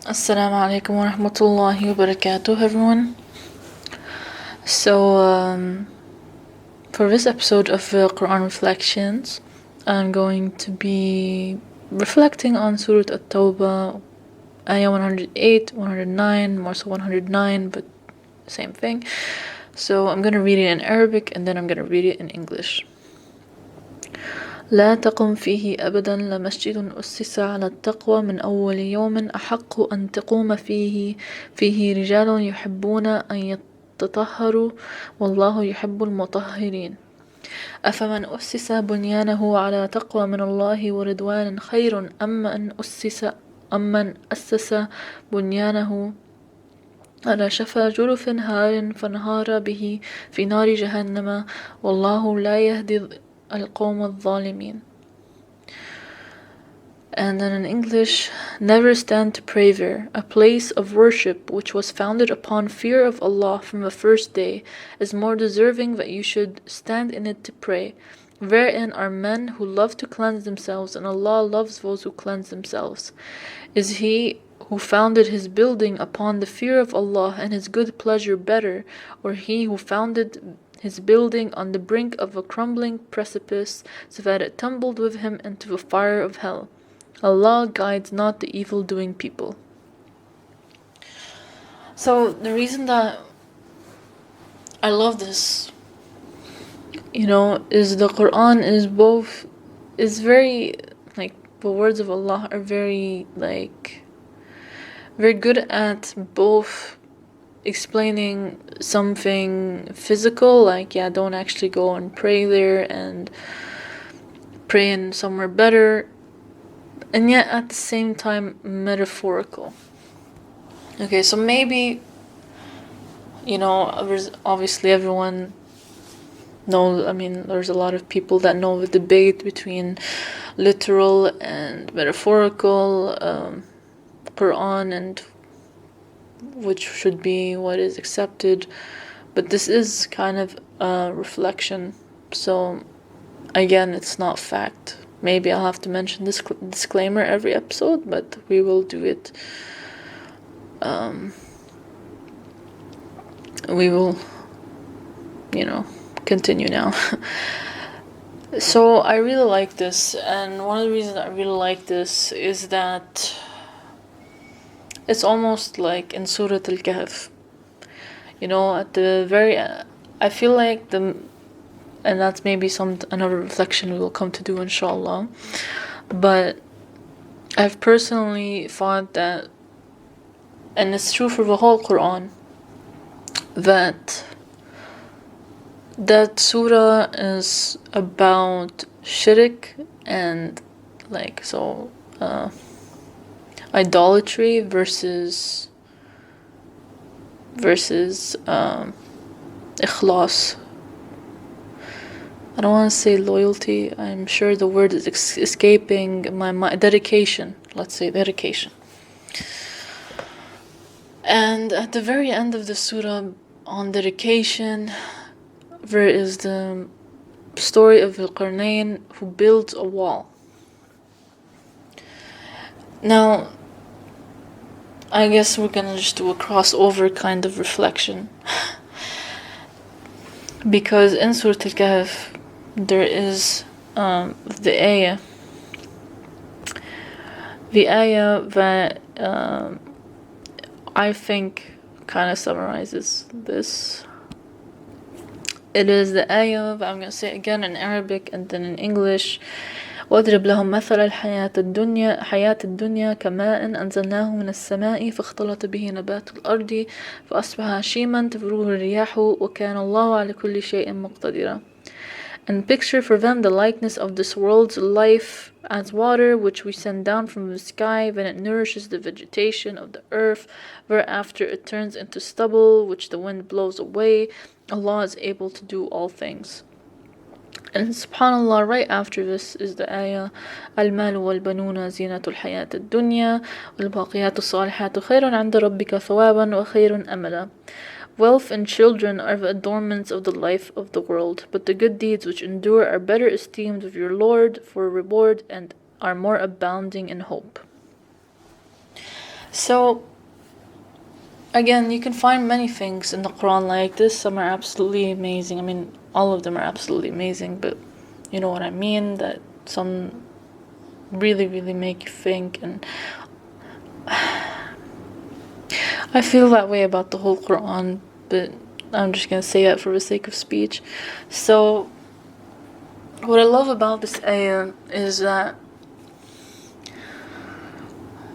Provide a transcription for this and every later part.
Assalamu alaikum wa rahmatullahi wa barakatuh, everyone. So, for this episode of Quran Reflections, I'm going to be reflecting on Surah At-Tawbah, ayah 108, 109, more so 109, but same thing. So, I'm going to read it in Arabic and then I'm going to read it in English. لا تقم فيه أبدا لمسجد أسس على التقوى من أول يوم أحق أن تقوم فيه رجال يحبون أن يتطهروا والله يحب المطهرين أفمن أسس بنيانه على تقوى من الله ورضوان خير أم من أسس بنيانه على شفا جرف هار فانهار به في نار جهنم والله لا يهدي القوم الظالمين. And then in English, never stand to pray there. A place of worship which was founded upon fear of Allah from the first day is more deserving that you should stand in it to pray. Wherein are men who love to cleanse themselves, and Allah loves those who cleanse themselves. Is he who founded his building upon the fear of Allah and his good pleasure better, or he who founded his building on the brink of a crumbling precipice so that it tumbled with him into the fire of hell? Allah guides not the evil-doing people. So the reason that I love this, is the Quran is very, the words of Allah are very good at both explaining something physical, don't actually go and pray there and pray in somewhere better, and yet at the same time metaphorical. Okay, so maybe, obviously everyone knows, there's a lot of people that know the debate between literal and metaphorical Quran and which should be what is accepted, but this is kind of a reflection, so again, it's not fact. Maybe I'll have to mention this disclaimer every episode, but we will do it. We will, continue now. So I really like this, and one of the reasons I really like this is that it's almost like in Surah Al-Kahf. At the very I feel like and that's maybe another reflection we will come to do, inshallah. But I've personally thought that, and it's true for the whole Quran, that surah is about shirk and idolatry versus ikhlas. I don't want to say loyalty. I'm sure the word is escaping my mind. Dedication. Let's say dedication. And at the very end of the surah on dedication, there is the story of Al-Qarnayn who builds a wall. Now, I guess we're gonna just do a crossover kind of reflection. Because in Surah Al-Kahf, there is the ayah that I think kind of summarizes this. It is the ayah that I'm going to say again in Arabic and then in English. واضرب لهم مثل حياة الدنيا كماء أنزلناه من السماء فاختلط به نبات الأرض فأصبح هشيما تذروه الرياح وكان الله على كل شيء مقتدرا. And picture for them the likeness of this world's life as water which we send down from the sky, then it nourishes the vegetation of the earth, whereafter it turns into stubble which the wind blows away. Allah is able to do all things. And subhanallah, right after this is the ayah المال والبنون زينة الحياة الدنيا والباقيات الصالحات خير عند ربك ثوابا وخير أملا. Wealth and children are the adornments of the life of the world, but the good deeds which endure are better esteemed of your Lord for reward and are more abounding in hope. So, again, you can find many things in the Quran like this. Some are absolutely amazing. I mean, all of them are absolutely amazing, but you know what I mean? That some really, really make you think. And I feel that way about the whole Quran, but I'm just gonna say that for the sake of speech. So, what I love about this ayah is that,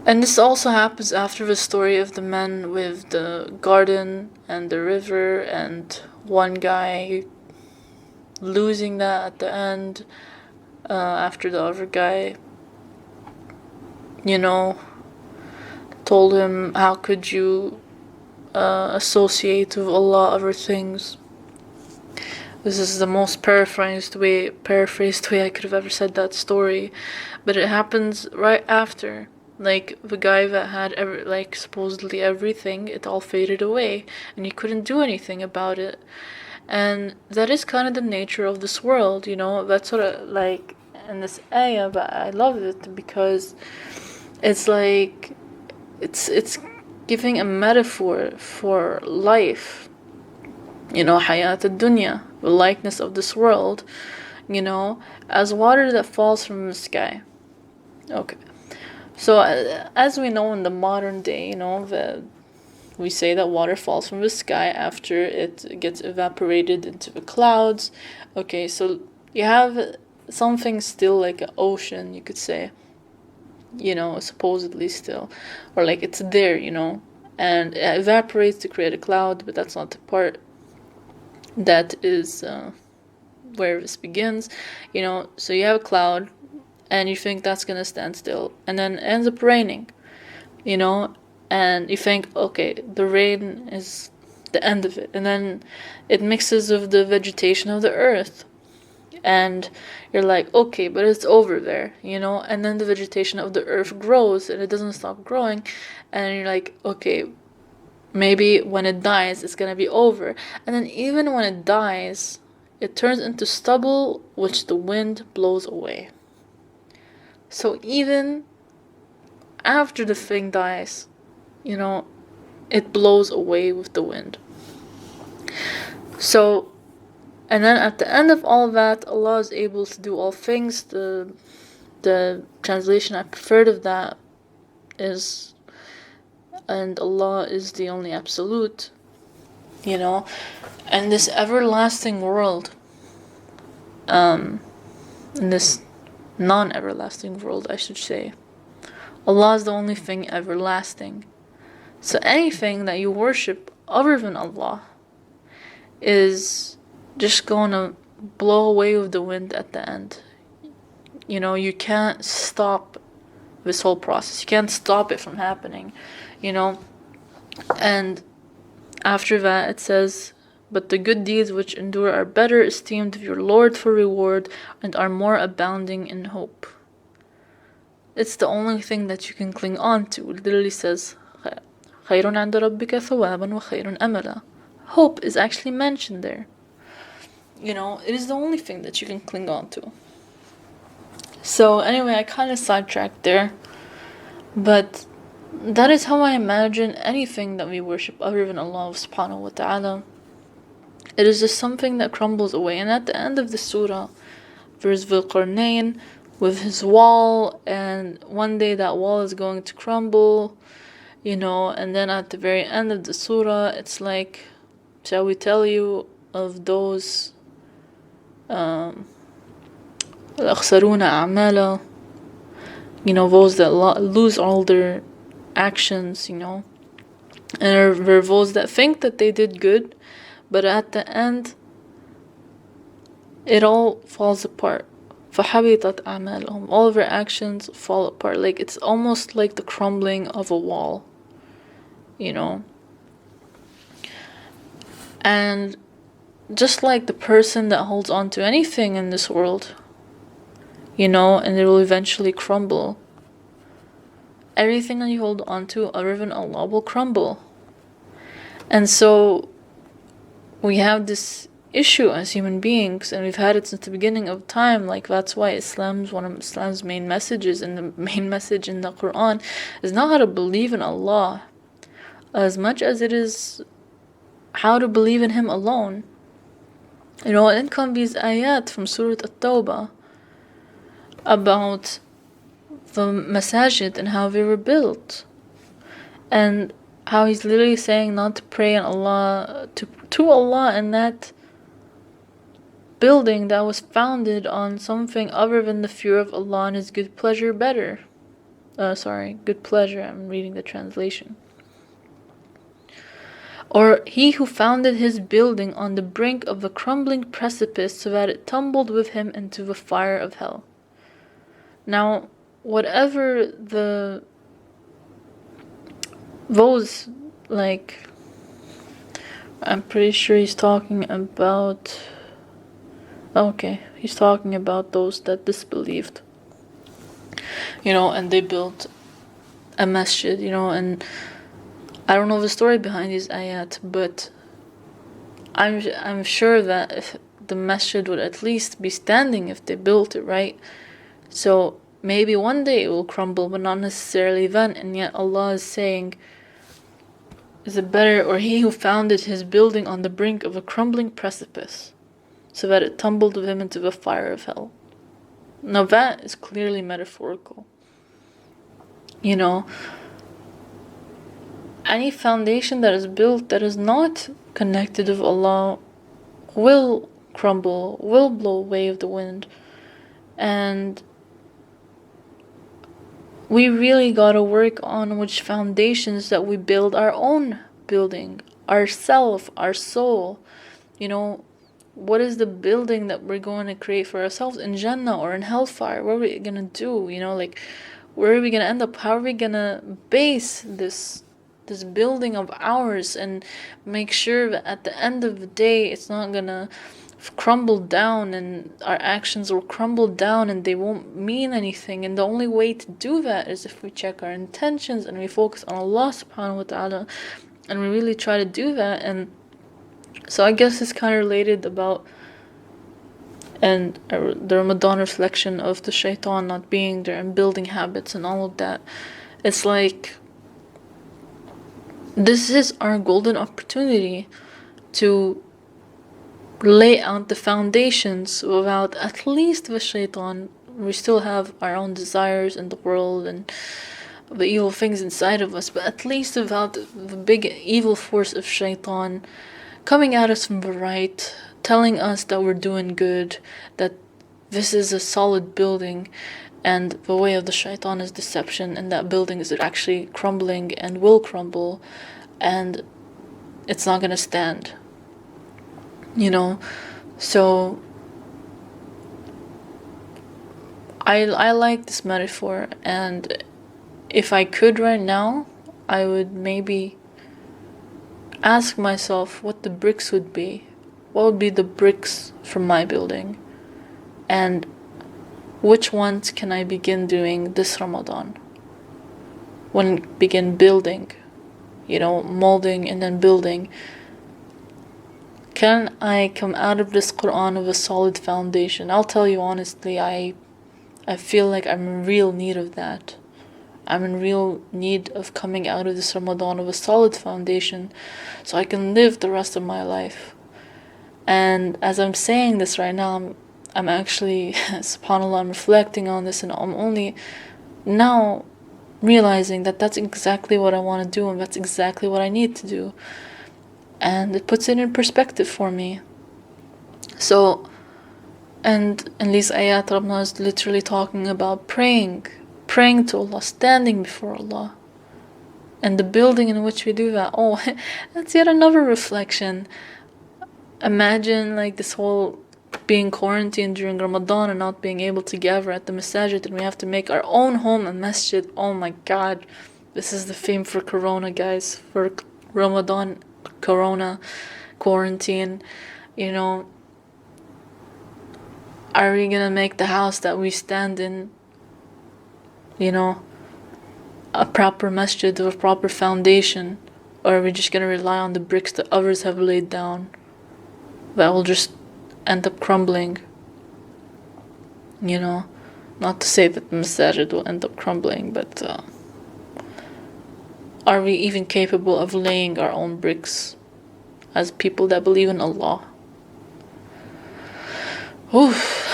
and this also happens after the story of the men with the garden and the river, and one guy losing that at the end, after the other guy, told him, how could you associate with Allah other things? This is the most paraphrased way I could have ever said that story, but it happens right after. Like, the guy that had supposedly everything, it all faded away, and he couldn't do anything about it. And that is kind of the nature of this world, that's sort of like in this ayah, but I love it because it's like, it's giving a metaphor for life, hayat ad-dunya, the likeness of this world, as water that falls from the sky. Okay. So, as we know in the modern day, we say that water falls from the sky after it gets evaporated into the clouds. Okay, so you have something still like an ocean, you could say, supposedly still. Or like it's there, and it evaporates to create a cloud, but that's not the part that is where this begins, So you have a cloud, and you think that's gonna stand still, and then it ends up raining, and you think, okay, the rain is the end of it, and then it mixes with the vegetation of the earth, and you're like, okay, but it's over there, and then the vegetation of the earth grows, and it doesn't stop growing, and you're like, okay, maybe when it dies, it's gonna be over, and then even when it dies, it turns into stubble, which the wind blows away. So even after the thing dies, it blows away with the wind. So, and then at the end of all that, Allah is able to do all things. The translation I preferred of that is, and Allah is the only absolute, and this everlasting world, in this non-everlasting world, I should say, Allah is the only thing everlasting. So anything that you worship other than Allah is just gonna blow away with the wind at the end. You can't stop this whole process. You can't stop it from happening, And after that it says, but the good deeds which endure are better esteemed of your Lord for reward and are more abounding in hope. It's the only thing that you can cling on to. It literally says, خَيْرٌ عَنْدَ رَبِّكَ ثَوَابًا وَخَيْرٌ أَمَلًا. Hope is actually mentioned there. It is the only thing that you can cling on to. So anyway, I kind of sidetracked there. But that is how I imagine anything that we worship other than Allah subhanahu wa ta'ala. It is just something that crumbles away. And at the end of the surah, there's Dhul Qarnayn with his wall, and one day that wall is going to crumble, and then at the very end of the surah, it's like, shall we tell you of those الأخسرون أعمالا, those that lose all their actions, and there are those that think that they did good, but at the end, it all falls apart. فَحَبِطَتْ أَعْمَالُهُمْ. All of their actions fall apart. Like, it's almost like the crumbling of a wall, And just like the person that holds on to anything in this world, and it will eventually crumble. Everything that you hold on to other than Allah will crumble. And so we have this issue as human beings, and we've had it since the beginning of time. Like, that's why one of Islam's main messages, and the main message in the Quran is not how to believe in Allah as much as it is how to believe in Him alone. And then come these ayat from Surah At-Tawbah about the masajid and how they were built, and how He's literally saying not to pray on Allah to Allah in that building that was founded on something other than the fear of Allah and His good pleasure better. Good pleasure, I'm reading the translation. Or he who founded his building on the brink of a crumbling precipice so that it tumbled with him into the fire of hell. Now, whatever those, like, I'm pretty sure he's talking about, he's talking about those that disbelieved, and they built a masjid, and I don't know the story behind these ayat, but I'm sure that if the masjid would at least be standing if they built it, right? So maybe one day it will crumble, but not necessarily then. And yet Allah is saying, is it better, or he who founded his building on the brink of a crumbling precipice, so that it tumbled with him into the fire of hell. Now that is clearly metaphorical. Any foundation that is built that is not connected with Allah will crumble, will blow away with the wind. And we really gotta work on which foundations that we build our own building, ourself, our soul. What is the building that we're going to create for ourselves in Jannah or in Hellfire? What are we gonna do? Where are we gonna end up? How are we gonna base this building of ours and make sure that at the end of the day it's not gonna crumble down and our actions will crumble down and they won't mean anything? And the only way to do that is if we check our intentions and we focus on Allah subhanahu wa ta'ala, and we really try to do that. And so I guess it's kind of related about and the Ramadan reflection of the shaitan not being there and building habits and all of that. It's like, this is our golden opportunity to lay out the foundations without at least the shaitan. We still have our own desires in the world and the evil things inside of us, but at least without the big evil force of shaitan coming at us from the right, telling us that we're doing good, that this is a solid building, and the way of the shaitan is deception, and that building is actually crumbling and will crumble, and it's not gonna stand. So I like this metaphor, and if I could right now, I would maybe ask myself what the bricks would be. What would be the bricks from my building? And which ones can I begin doing this Ramadan? Begin building, molding and then building. Can I come out of this Quran with a solid foundation? I'll tell you honestly, I feel like I'm in real need of that. I'm in real need of coming out of this Ramadan with a solid foundation so I can live the rest of my life. And as I'm saying this right now, I'm actually, subhanAllah, I'm reflecting on this, and I'm only now realizing that that's exactly what I want to do, and that's exactly what I need to do. And it puts it in perspective for me. So, and in these ayat, Rabbana is literally talking about praying to Allah, standing before Allah, and the building in which we do that. Oh, that's yet another reflection. Imagine this whole being quarantined during Ramadan and not being able to gather at the masajid, and we have to make our own home a masjid. Oh my God, this is the theme for Corona, guys, for Ramadan, Corona, quarantine. Are we gonna make the house that we stand in, a proper masjid with a proper foundation, or are we just gonna rely on the bricks that others have laid down? that will just end up crumbling. You know, not to say that the masajid will end up crumbling, but are we even capable of laying our own bricks as people that believe in Allah? Oof.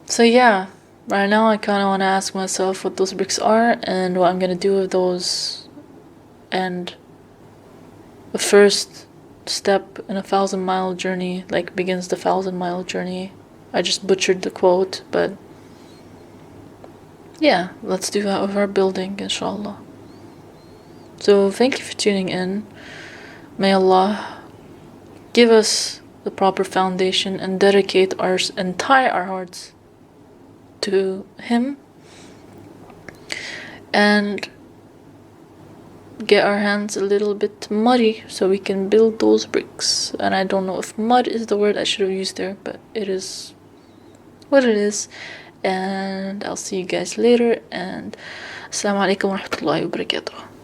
So yeah, right now I kind of want to ask myself what those bricks are and what I'm going to do with those. And the first step in a 1,000-mile journey, like, begins the 1,000-mile journey. I just butchered the quote, but yeah, let's do that with our building, inshallah. So thank you for tuning in. May Allah give us the proper foundation and dedicate and tie our hearts to Him, and get our hands a little bit muddy so we can build those bricks. And I don't know if mud is the word I should have used there, but it is what it is. And I'll see you guys later, and assalamu alaikum wa rahmatullahi wa barakatuh.